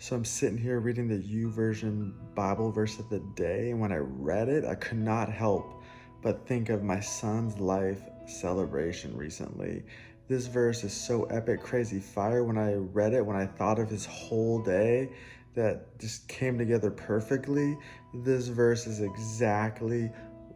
So I'm sitting here reading the YouVersion Bible verse of the day, and when I read it, I could not help but think of my son's life celebration recently. This verse is so epic, crazy fire. When I read it, when I thought of his whole day that just came together perfectly, this verse is exactly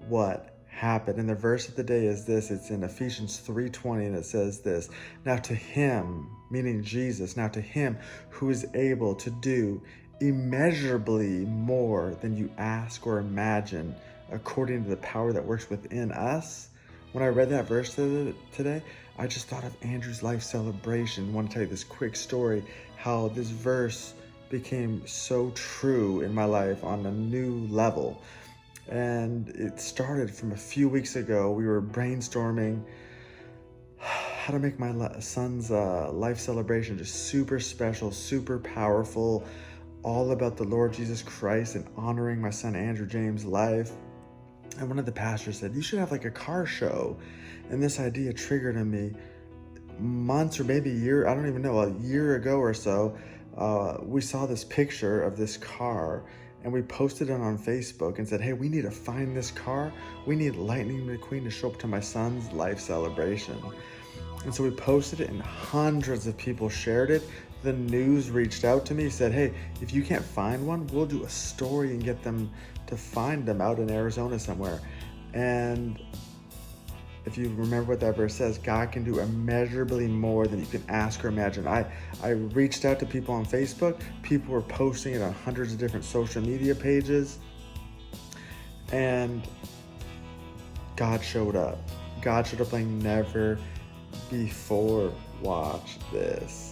what happened. And the verse of the day is this. It's in Ephesians 3:20, and it says this: now to him, meaning Jesus, now to him who is able to do immeasurably more than you ask or imagine, according to the power that works within us. When I read that verse today, I just thought of Andrew's life celebration. I want to tell you this quick story, how this verse became so true in my life on a new level. And it started from a few weeks ago. We were brainstorming how to make my son's life celebration just super special, super powerful, all about the Lord Jesus Christ and honoring my son Andrew James' life. And one of the pastors said, you should have like a car show. And this idea triggered in me months or maybe a year, I don't even know, a year ago or so. We saw this picture of this car and we posted it on Facebook and said, hey, we need to find this car. We need Lightning McQueen to show up to my son's life celebration. And so we posted it and hundreds of people shared it. The news reached out to me, said, hey, if you can't find one, we'll do a story and get them to find them out in Arizona somewhere. And if you remember what that verse says, God can do immeasurably more than you can ask or imagine. I reached out to people on Facebook. People were posting it on hundreds of different social media pages. And God showed up. God showed up like never before. Watch this.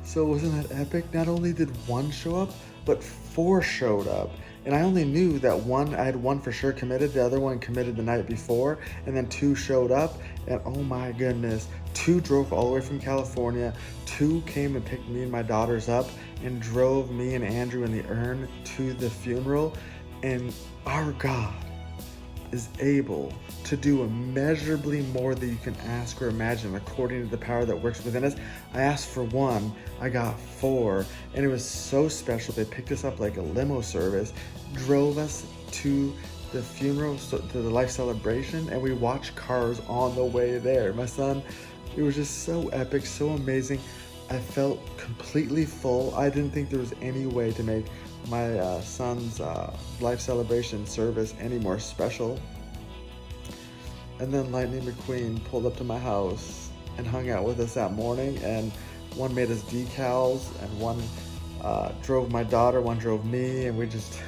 So wasn't that epic? Not only did one show up, but four showed up. And I only knew that I had one for sure committed, the other one committed the night before, and then two showed up. And oh my goodness, two drove all the way from California, two came and picked me and my daughters up and drove me and Andrew in the urn to the funeral. And our God is able to do immeasurably more than you can ask or imagine, according to the power that works within us. I asked for one, I got four, and it was so special. They picked us up like a limo service, drove us to the funeral, to the life celebration, and we watched cars on the way there. My son, it was just so epic, so amazing. I felt completely full. I didn't think there was any way to make my son's life celebration service any more special. And then Lightning McQueen pulled up to my house and hung out with us that morning, and one made us decals, and one drove my daughter, one drove me, and we just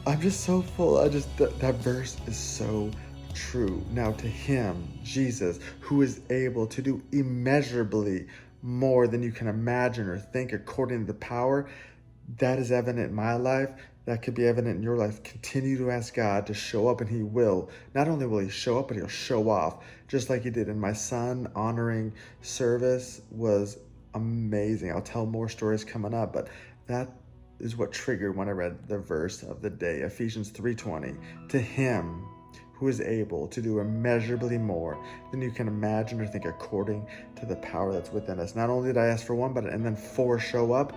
I'm just so full. That verse is so true. Now to him, Jesus, who is able to do immeasurably more than you can imagine or think, according to the power that is evident in my life, that could be evident in your life. Continue to ask God to show up, and he will. Not only will he show up, but he'll show off, just like he did in my son honoring service. Was amazing. I'll tell more stories coming up, but that is what triggered when I read the verse of the day, Ephesians 3:20. To him who is able to do immeasurably more than you can imagine or think, according to the power that's within us. Not only did I ask for one, and then four show up.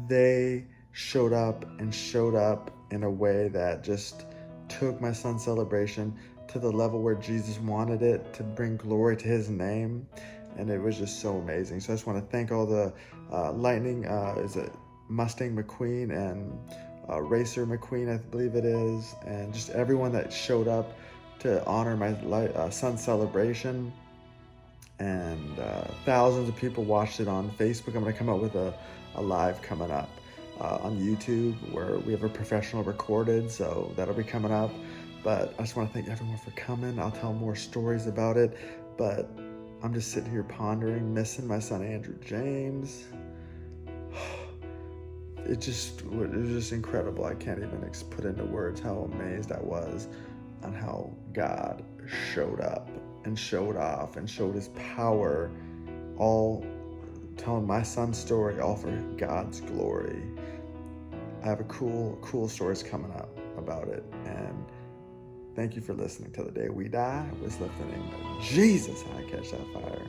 They showed up in a way that just took my son's celebration to the level where Jesus wanted it, to bring glory to his name. And it was just so amazing. So I just want to thank all the Lightning, is it Mustang McQueen and Racer McQueen, I believe it is, and just everyone that showed up to honor my son's celebration. And thousands of people watched it on Facebook. I'm going to come up with a live coming up on YouTube where we have a professional recorded, so that'll be coming up. But I just want to thank everyone for coming. I'll tell more stories about it, but I'm just sitting here pondering, missing my son Andrew James. it was just incredible. I can't even put into words how amazed I was on how God showed up and showed off and showed his power, all telling my son's story, all for God's glory. I have a cool stories coming up about it, and thank you for listening. Till the day we die, was left in the name of Jesus, I catch that fire.